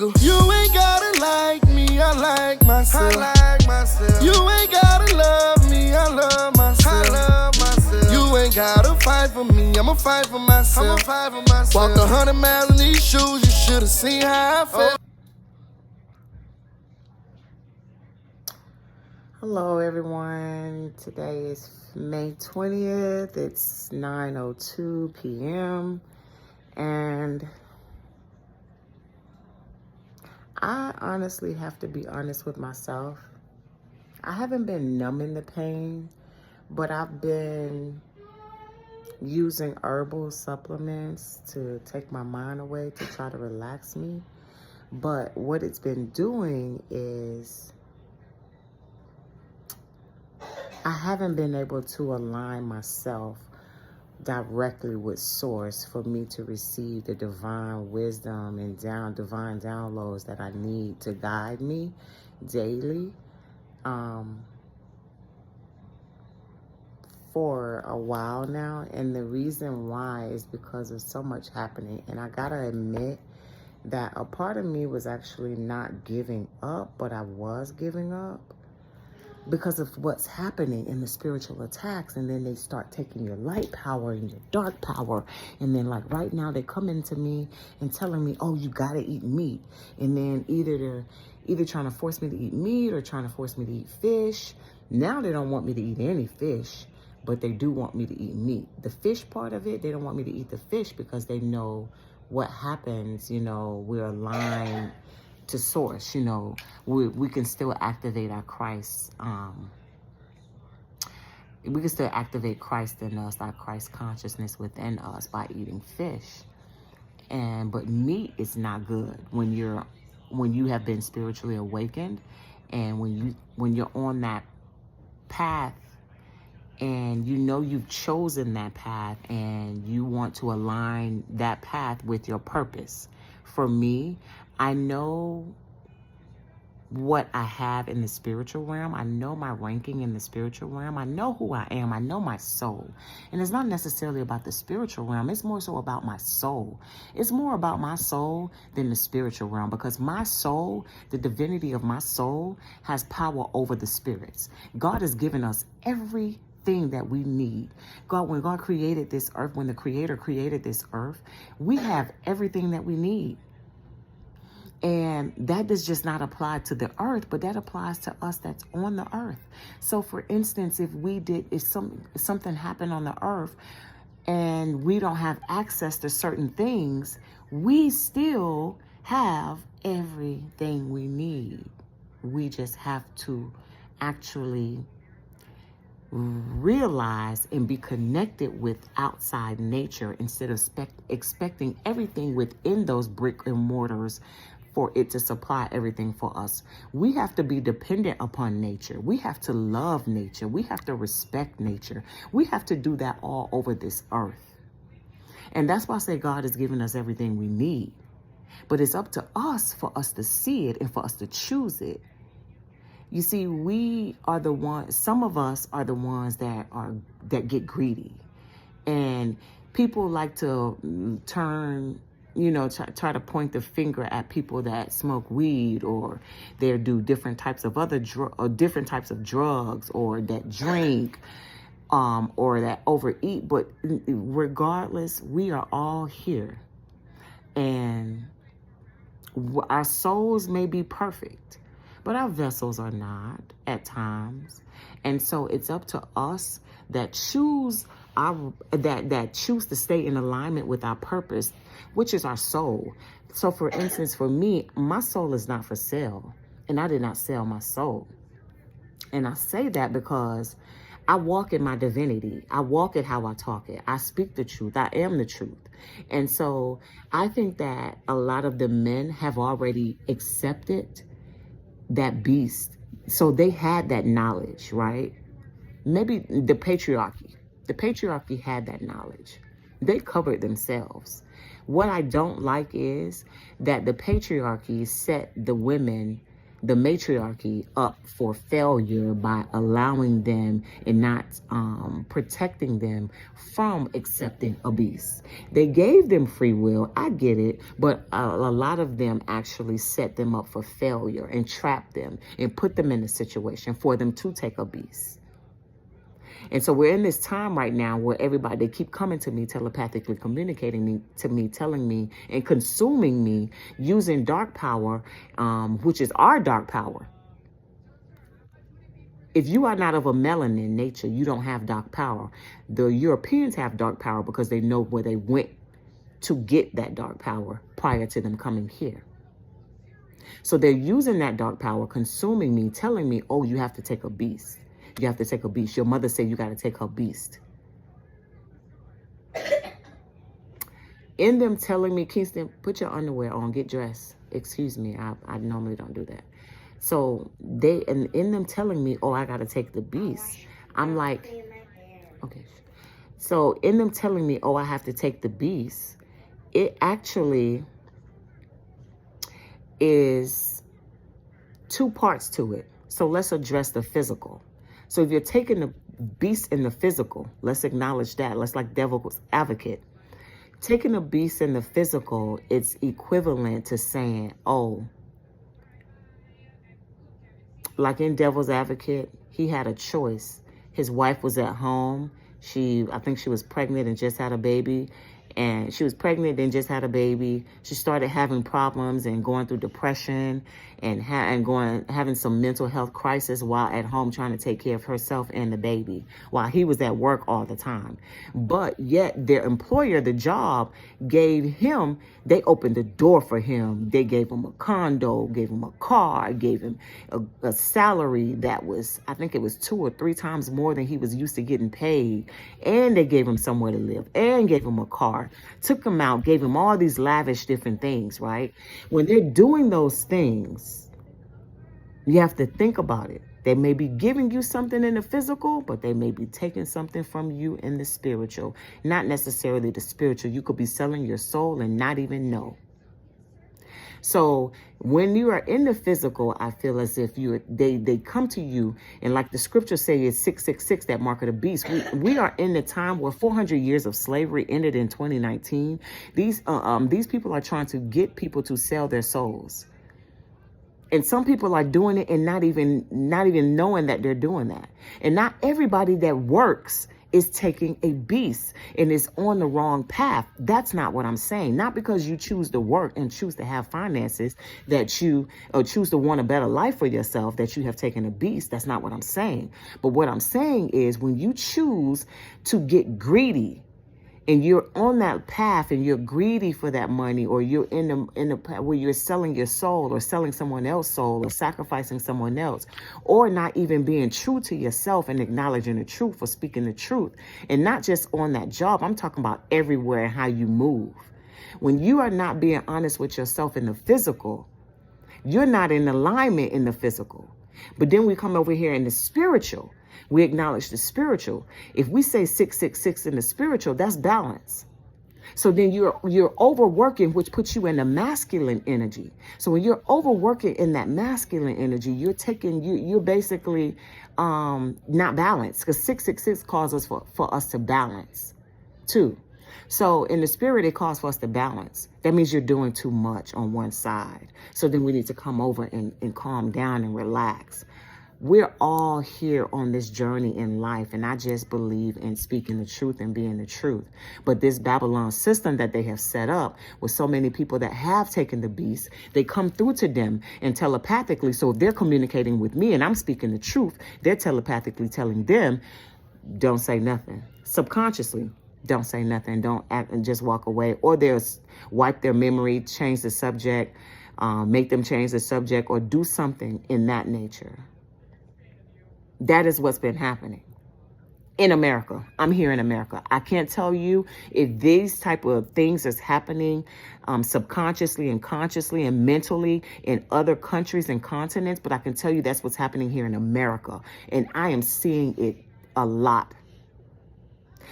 nigga. You ain't gotta like me, I like myself. You ain't gotta love me, I love myself. You ain't gotta fight for me, I'ma fight for myself. Walked 100 miles in these shoes, you should've seen how I felt. Hello everyone, today is May 20th, it's 9:02 p.m. and I honestly have to be honest with myself. I haven't been numbing the pain, but I've been using herbal supplements to take my mind away, to try to relax me. But what it's been doing is I haven't been able to align myself directly with source for me to receive the divine wisdom and divine downloads that I need to guide me daily. For a while now, and the reason why is because of so much happening. And I gotta admit that a part of me was actually not giving up, but I was giving up because of what's happening in the spiritual attacks. And then they start taking your light power and your dark power, and then like right now they come into me and telling me, oh, you gotta eat meat. And then either trying to force me to eat meat or trying to force me to eat fish. Now they don't want me to eat any fish, but they do want me to eat meat. The fish part of it, they don't want me to eat the fish because they know what happens, we're aligned to source, we can still activate our Christ. We can still activate Christ in us, our Christ consciousness within us by eating fish. But meat is not good when you have been spiritually awakened, and when you're on that path and you've chosen that path and you want to align that path with your purpose. For me, I know what I have in the spiritual realm. I know my ranking in the spiritual realm. I know who I am. I know my soul. And it's not necessarily about the spiritual realm. It's more so about my soul. It's more about my soul than the spiritual realm, because my soul, the divinity of my soul, has power over the spirits. God has given us everything that we need. When God created this earth, when the Creator created this earth, we have everything that we need. And that does just not apply to the earth, but that applies to us that's on the earth. So for instance, if something happened on the earth and we don't have access to certain things, we still have everything we need. We just have to actually realize and be connected with outside nature instead of expecting everything within those brick and mortars for it to supply everything for us. We have to be dependent upon nature. We have to love nature. We have to respect nature. We have to do that all over this earth. And that's why I say God has given us everything we need. But it's up to us for us to see it and for us to choose it. You see, some of us are the ones that get greedy. And people like to try to point the finger at people that smoke weed, or they do different types of different types of drugs, or that drink, or that overeat. But regardless, we are all here, and our souls may be perfect, but our vessels are not at times. And so it's up to us that choose to stay in alignment with our purpose, which is our soul. So for instance, for me, my soul is not for sale, and I did not sell my soul. And I say that because I walk in my divinity. I walk it how I talk it. I speak the truth. I am the truth. And so I think that a lot of the men have already accepted that beast. So they had that knowledge, right? Maybe the patriarchy had that knowledge. They covered themselves. What I don't like is that the patriarchy set the women the matriarchy up for failure by allowing them and not protecting them from accepting a beast. They gave them free will, I get it, but a lot of them actually set them up for failure and trapped them and put them in a situation for them to take a beast. And so we're in this time right now where everybody, they keep coming to me, telepathically communicating to me, telling me and consuming me using dark power, which is our dark power. If you are not of a melanin nature, you don't have dark power. The Europeans have dark power because they know where they went to get that dark power prior to them coming here. So they're using that dark power, consuming me, telling me, oh, you have to take a beast. You have to take a beast. Your mother said you got to take her beast. In them telling me, Kingston, put your underwear on, get dressed. Excuse me, I normally don't do that. So they, and in them telling me, oh, I got to take the beast. I'm like, okay. So in them telling me, oh, I have to take the beast, it actually is two parts to it. So let's address the physical. So if you're taking the beast in the physical, let's acknowledge that. Let's like devil's advocate. Taking a beast in the physical, it's equivalent to saying, oh, like in devil's advocate, he had a choice. His wife was at home. I think she was pregnant and just had a baby. And she was pregnant and just had a baby. She started having problems and going through depression and having some mental health crisis while at home trying to take care of herself and the baby while he was at work all the time. But yet their employer, the job, they opened the door for him. They gave him a condo, gave him a car, gave him a salary that was, I think it was 2 or 3 times more than he was used to getting paid. And they gave him somewhere to live and gave him a car, took him out, gave him all these lavish different things, right? When they're doing those things, you have to think about it. They may be giving you something in the physical, but they may be taking something from you in the spiritual. Not necessarily the spiritual. You could be selling your soul and not even know. So when you are in the physical, I feel as if they come to you, and like the scripture say, it's 666, that mark of the beast. We are in the time where 400 years of slavery ended in 2019. These people are trying to get people to sell their souls. And some people are doing it and not even knowing that they're doing that. And not everybody that works is taking a beast and is on the wrong path. That's not what I'm saying. Not because you choose to work and choose to have finances that you, or choose to want a better life for yourself, that you have taken a beast. That's not what I'm saying. But what I'm saying is when you choose to get greedy, and you're on that path and you're greedy for that money, or you're in the where you're selling your soul or selling someone else's soul or sacrificing someone else, or not even being true to yourself and acknowledging the truth or speaking the truth. And not just on that job, I'm talking about everywhere and how you move. When you are not being honest with yourself in the physical, you're not in alignment in the physical. But then we come over here in the spiritual. We acknowledge the spiritual. If we say 666 in the spiritual, that's balance. So then you're overworking, which puts you in the masculine energy. So when you're overworking in that masculine energy, you're basically not balanced, because 666 causes for us to balance too. So in the spirit, it calls for us to balance. That means you're doing too much on one side. So then we need to come over and calm down and relax. We're all here on this journey in life, and I just believe in speaking the truth and being the truth. But this Babylon system that they have set up with so many people that have taken the beast, they come through to them and telepathically. So if they're communicating with me and I'm speaking the truth, they're telepathically telling them, don't say nothing. Subconsciously, don't say nothing. Don't act and just walk away. Or they'll wipe their memory, change the subject, make them change the subject, or do something in that nature. That is what's been happening in America. I'm here in America. I can't tell you if these type of things is happening subconsciously and consciously and mentally in other countries and continents, but I can tell you that's what's happening here in America. And I am seeing it a lot.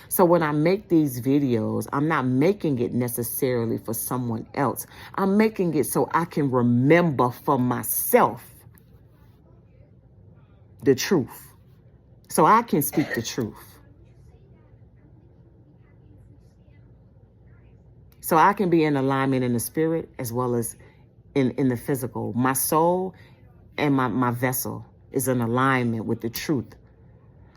So when I make these videos, I'm not making it necessarily for someone else. I'm making it so I can remember for myself the truth. So I can speak the truth. So I can be in alignment in the spirit as well as in the physical. My soul and my vessel is in alignment with the truth.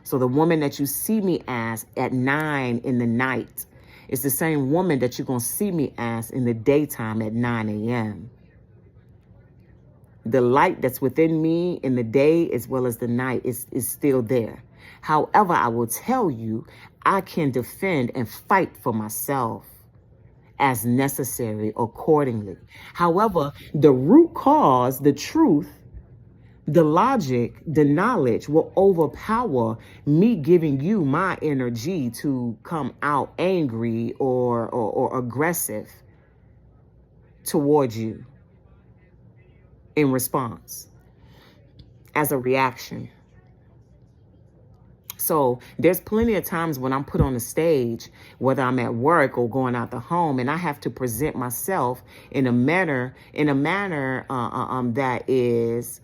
So the woman that you see me as at 9 in the night is the same woman that you're going to see me as in the daytime at 9 a.m. The light that's within me in the day as well as the night is still there. However, I will tell you, I can defend and fight for myself as necessary accordingly. However, the root cause, the truth, the logic, the knowledge will overpower me giving you my energy to come out angry or aggressive towards you in response as a reaction. So there's plenty of times when I'm put on the stage, whether I'm at work or going out the home, and I have to present myself in a manner that is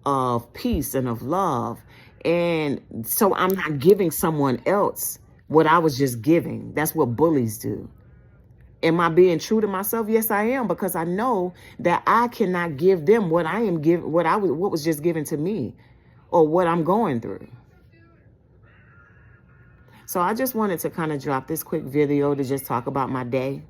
of peace and of love. And so I'm not giving someone else what I was just giving. That's what bullies do. Am I being true to myself? Yes, I am, because I know that I cannot give them what I am giving, what was just given to me, or what I'm going through. So I just wanted to kind of drop this quick video to just talk about my day,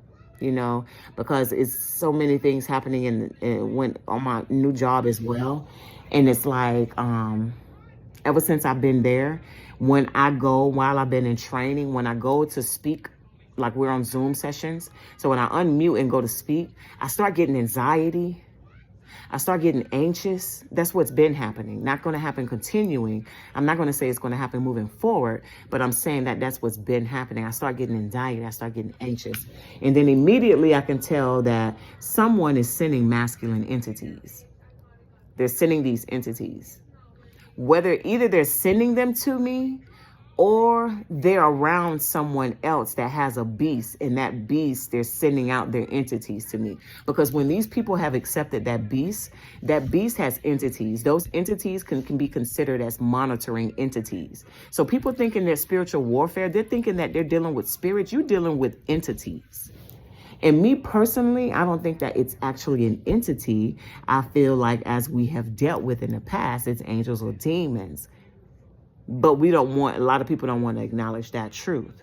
because it's so many things happening when on my new job as well. And it's like, ever since I've been there, while I've been in training, when I go to speak, like we're on Zoom sessions. So when I unmute and go to speak, I start getting anxiety. I start getting anxious. That's what's been happening. Not going to happen continuing. I'm not going to say it's going to happen moving forward, but I'm saying that that's what's been happening. I start getting anxiety. I start getting anxious. And then immediately I can tell that someone is sending masculine entities. They're sending these entities. Whether either they're sending them to me or they're around someone else that has a beast, and that beast, they're sending out their entities to me. Because when these people have accepted that beast has entities. Those entities can be considered as monitoring entities. So people thinking they're spiritual warfare, they're thinking that they're dealing with spirits. You're dealing with entities. And me personally, I don't think that it's actually an entity. I feel like, as we have dealt with in the past, it's angels or demons. But a lot of people don't want to acknowledge that truth.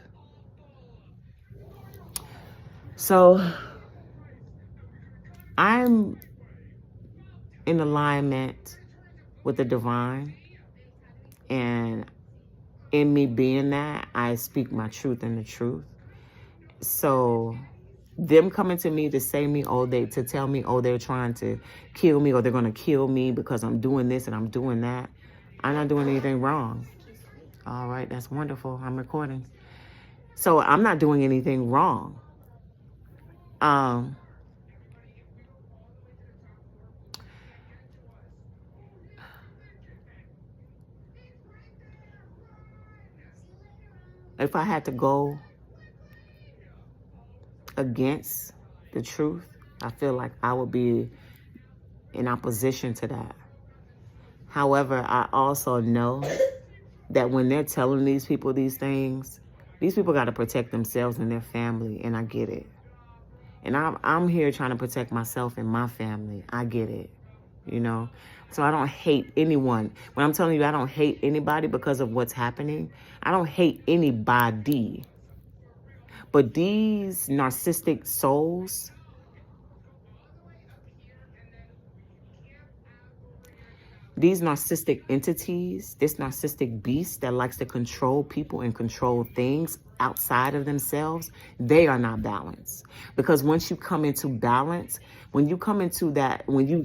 So I'm in alignment with the divine. And in me being that, I speak my truth and the truth. So them coming to me to say me, to tell me, they're trying to kill me, or they're going to kill me because I'm doing this and I'm doing that. I'm not doing anything wrong. All right, that's wonderful. I'm recording. So I'm not doing anything wrong. If I had to go against the truth, I feel like I would be in opposition to that. However, I also know that when they're telling these people these things, these people got to protect themselves and their family, and I get it. And I'm here trying to protect myself and my family. I get it, So I don't hate anyone. When I'm telling you I don't hate anybody because of what's happening, I don't hate anybody. But these narcissistic souls, these narcissistic entities, this narcissistic beast that likes to control people and control things outside of themselves, they are not balanced. Because once you come into balance, when you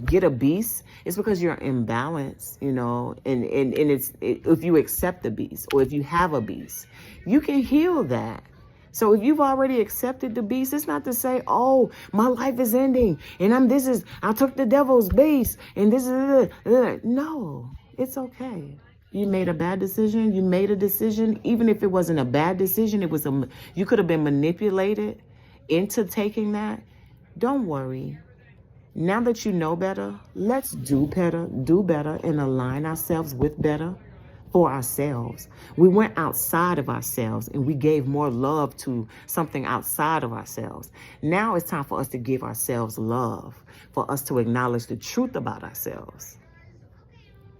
get a beast, it's because you're in balance, and if you accept the beast, or if you have a beast, you can heal that. So if you've already accepted the beast, it's not to say, oh, my life is ending and I took the devil's beast and this is, no, it's okay. You made a bad decision. You made a decision. Even if it wasn't a bad decision, you could have been manipulated into taking that. Don't worry. Now that you know better, let's do better and align ourselves with better. for ourselves. We went outside of ourselves and we gave more love to something outside of ourselves. Now it's time for us to give ourselves love, for us to acknowledge the truth about ourselves.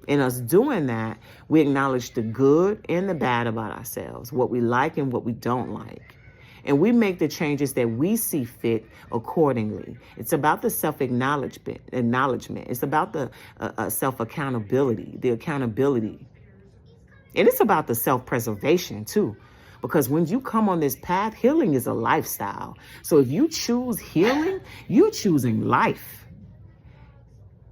In us doing that, we acknowledge the good and the bad about ourselves, what we like and what we don't like. And we make the changes that we see fit accordingly. It's about the self-acknowledgement. It's about the self-accountability, the accountability. And it's about the self-preservation too. Because when you come on this path, healing is a lifestyle. So if you choose healing, you're choosing life.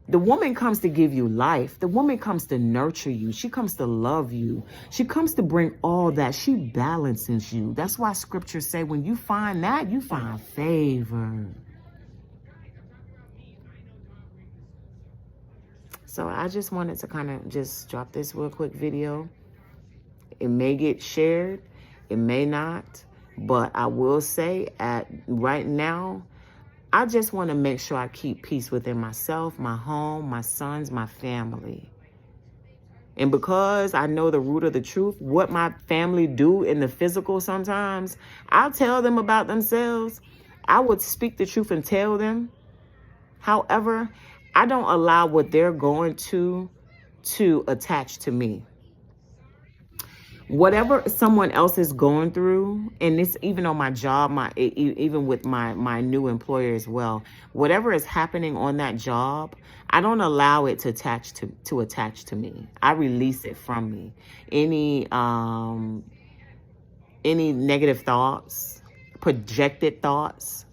The woman comes to give you life. The woman comes to nurture you. She comes to love you. She comes to bring all that. She balances you. That's why scriptures say when you find that, you find favor. So I just wanted to kind of just drop this real quick video. It may get shared. It may not. But I will say right now, I just want to make sure I keep peace within myself, my home, my sons, my family. And because I know the root of the truth, what my family do in the physical sometimes, I'll tell them about themselves. I would speak the truth and tell them. However, I don't allow what they're going to attach to me. Whatever someone else is going through, and this even on my job, even with my new employer as well, whatever is happening on that job, I don't allow it to attach to me. I release it from me. Any negative thoughts, projected thoughts,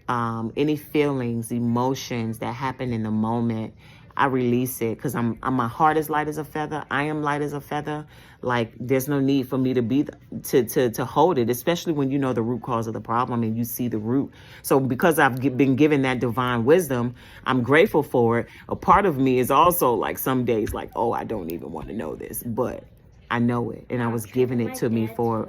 any feelings, emotions that happen in the moment, I release it because my heart is light as a feather. I am light as a feather. Like there's no need for me to hold it, especially when you know the root cause of the problem and you see the root. So because I've been given that divine wisdom, I'm grateful for it. A part of me is also like some days like, oh, I don't even want to know this, but I know it, and I was giving it to me for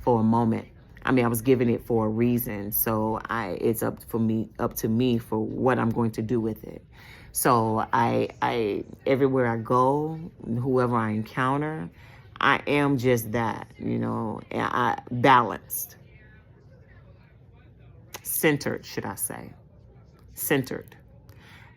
a moment. I mean, I was giving it for a reason. So it's up to me for what I'm going to do with it. So I everywhere I go, whoever I encounter, I am just that, I balanced, centered, should I say, centered.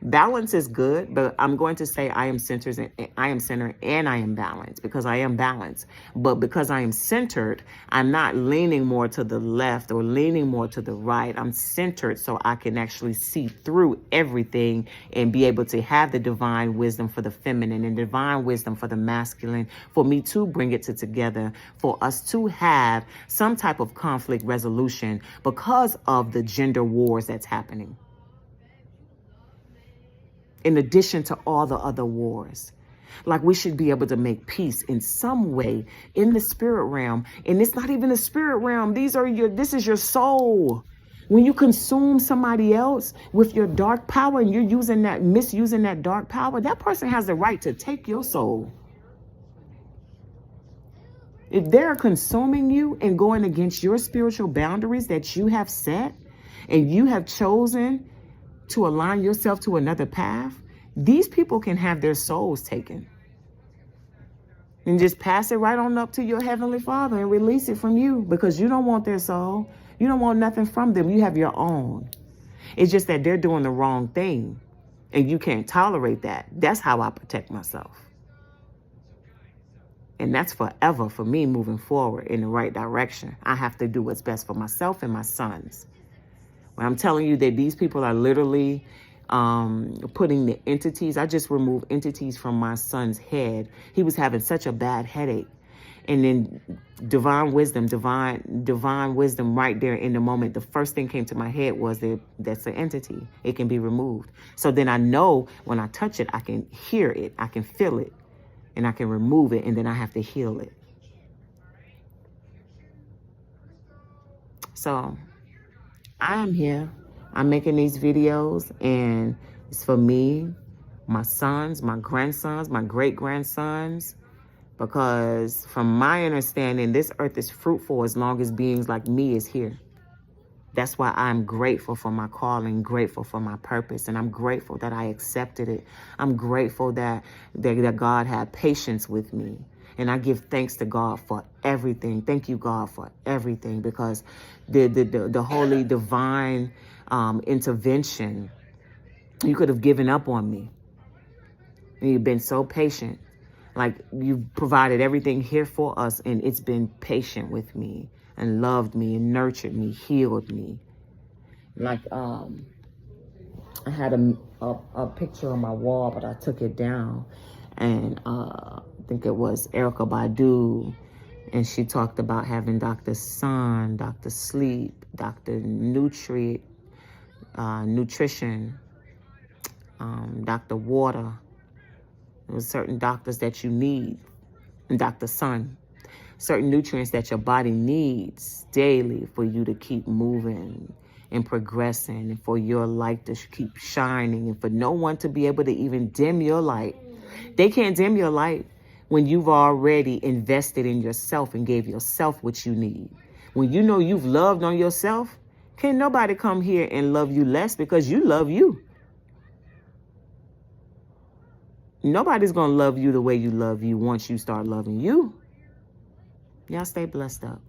Balance is good, but I'm going to say I am centered and I am balanced because I am balanced. But because I am centered, I'm not leaning more to the left or leaning more to the right. I'm centered so I can actually see through everything and be able to have the divine wisdom for the feminine and divine wisdom for the masculine, for me to bring it together, for us to have some type of conflict resolution because of the gender wars that's happening. In addition to all the other wars. Like we should be able to make peace in some way in the spirit realm. And it's not even the spirit realm. This is your soul. When you consume somebody else with your dark power and you're misusing that dark power, that person has the right to take your soul. If they're consuming you and going against your spiritual boundaries that you have set and you have chosen to align yourself to another path, these people can have their souls taken. And just pass it right on up to your Heavenly Father and release it from you because you don't want their soul. You don't want nothing from them. You have your own. It's just that they're doing the wrong thing and you can't tolerate that. That's how I protect myself. And that's forever for me moving forward in the right direction. I have to do what's best for myself and my sons. When I'm telling you that these people are literally putting the entities, I just removed entities from my son's head. He was having such a bad headache. And then divine wisdom right there in the moment. The first thing came to my head was that's an entity. It can be removed. So then I know when I touch it, I can hear it, I can feel it, and I can remove it, and then I have to heal it. So I am here. I'm making these videos, and it's for me, my sons, my grandsons, my great-grandsons, because from my understanding, this earth is fruitful as long as beings like me is here. That's why I'm grateful for my calling, grateful for my purpose, and I'm grateful that I accepted it. I'm grateful that God had patience with me. And I give thanks to God for everything. Thank you, God, for everything, because the holy divine intervention, you could have given up on me. And you've been so patient. Like, you provided everything here for us, and it's been patient with me and loved me and nurtured me, healed me. Like, I had a picture on my wall, but I took it down. And I think it was Erica Badu. And she talked about having Dr. Sun, Dr. Sleep, Dr. Nutrition, Dr. Water. There was certain doctors that you need, and Dr. Sun. Certain nutrients that your body needs daily for you to keep moving and progressing, and for your light to keep shining, and for no one to be able to even dim your light. They can't dim your light when you've already invested in yourself and gave yourself what you need. When you know you've loved on yourself, can't nobody come here and love you less, because you love you. Nobody's going to love you the way you love you once you start loving you. Y'all stay blessed up.